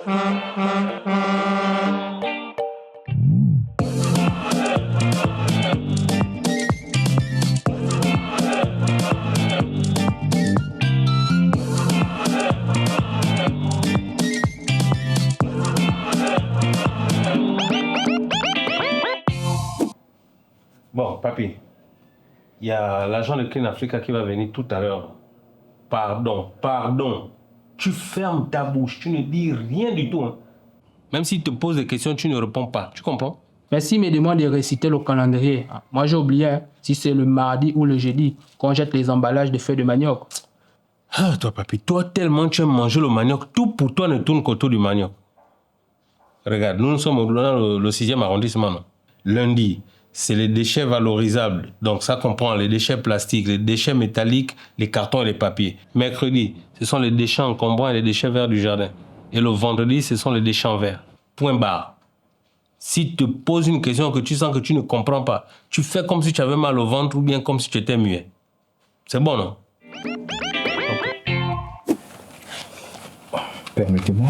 Bon, papy, il y a l'agent de Clean Africa qui va venir tout à l'heure. Pardon. Tu fermes ta bouche, tu ne dis rien du tout. Hein. Même s'il te pose des questions, tu ne réponds pas. Tu comprends? Merci, me demande de réciter le calendrier. Moi, j'ai oublié, hein, si c'est le mardi ou le jeudi, qu'on jette les emballages de feuilles de manioc. Ah, toi, papy, toi, tellement tu aimes manger le manioc, tout pour toi ne tourne qu'autour du manioc. Regarde, nous sommes dans le 6e arrondissement. Non? Lundi, c'est les déchets valorisables. Donc, ça comprend les déchets plastiques, les déchets métalliques, les cartons et les papiers. Mercredi, ce sont les déchets encombrants et les déchets verts du jardin. Et le vendredi, ce sont les déchets en verre. Point barre. Si te pose une question que tu sens que tu ne comprends pas, tu fais comme si tu avais mal au ventre ou bien comme si tu étais muet. C'est bon, non? Permettez-moi.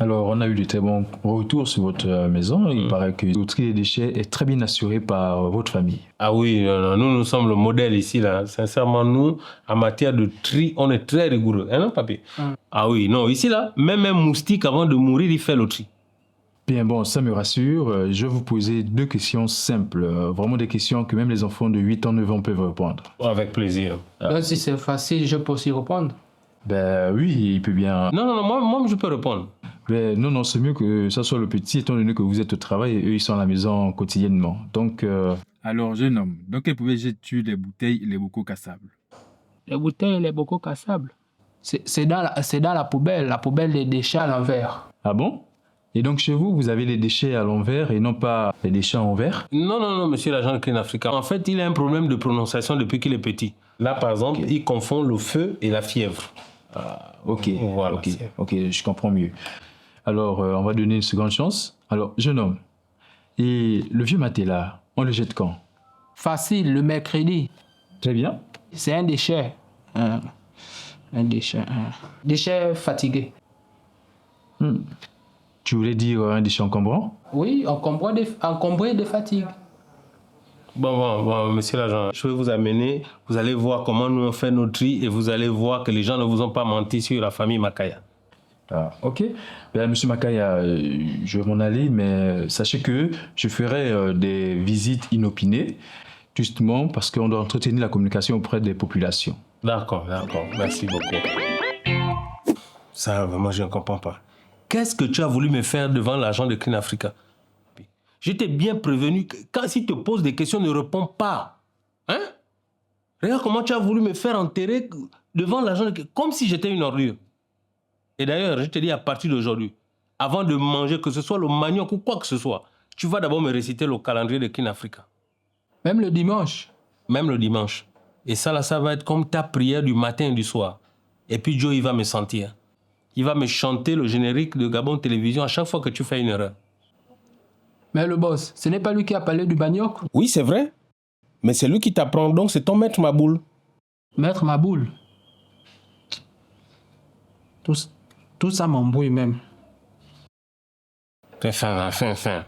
Alors, on a eu de très bons retours sur votre maison. Il paraît que le tri des déchets est très bien assuré par votre famille. Ah oui, nous sommes le modèle ici. Là. Sincèrement, nous, en matière de tri, on est très rigoureux. Hein, non, papy? Ah oui, non, ici, là, même un moustique, avant de mourir, il fait le tri. Bien, bon, ça me rassure. Je vais vous poser 2 questions simples. Vraiment des questions que même les enfants de 8 ans, 9 ans peuvent répondre. Avec plaisir. Donc, si c'est facile, je peux aussi répondre. Ben oui, il peut bien... Non, moi, je peux répondre. Ben, non, c'est mieux que ça soit le petit, étant donné que vous êtes au travail et eux, ils sont à la maison quotidiennement. Donc... Alors, jeune homme, dans quelle poubelle jettes-tu les bouteilles et les bocaux cassables? Les bouteilles et les bocaux cassables. C'est dans la poubelle des déchets à l'envers. Ah bon? Et donc chez vous, vous avez les déchets à l'envers et non pas les déchets en verre? Non, monsieur l'agent de Clean Africa. En fait, il a un problème de prononciation depuis qu'il est petit. Là, par exemple, il confond le feu et la fièvre. Ah, ok, Voilà, ok, je comprends mieux. Alors, on va donner une seconde chance. Alors, jeune homme, et le vieux maté là, on le jette quand? Facile, le mercredi. Très bien. C'est un déchet. Un déchet. Déchet fatigué. Tu voulais dire un déchet encombrant? Oui, encombré de fatigue. Bon, monsieur l'agent, je vais vous amener. Vous allez voir comment nous on fait nos tri et vous allez voir que les gens ne vous ont pas menti sur la famille Makaya. Ah, ok. Ben, monsieur Makaya, je vais m'en aller, mais sachez que je ferai des visites inopinées, justement parce qu'on doit entretenir la communication auprès des populations. D'accord. Merci beaucoup. Ça, vraiment, je ne comprends pas. Qu'est-ce que tu as voulu me faire devant l'agent de Clean Africa? Je t'ai bien prévenu que quand il te pose des questions, ne réponds pas. Hein? Regarde comment tu as voulu me faire enterrer devant l'agent de... Comme si j'étais une ordure. Et d'ailleurs, je te dis à partir d'aujourd'hui, avant de manger que ce soit le manioc ou quoi que ce soit, tu vas d'abord me réciter le calendrier de Clean Africa. Même le dimanche. Même le dimanche. Et ça, là, ça va être comme ta prière du matin et du soir. Et puis Joe, il va me sentir. Il va me chanter le générique de Gabon Télévision à chaque fois que tu fais une erreur. Mais le boss, ce n'est pas lui qui a parlé du manioc? Oui, c'est vrai. Mais c'est lui qui t'apprend, donc c'est ton maître Maboule. Maître Maboule. Tout ça m'embrouille même. Fin.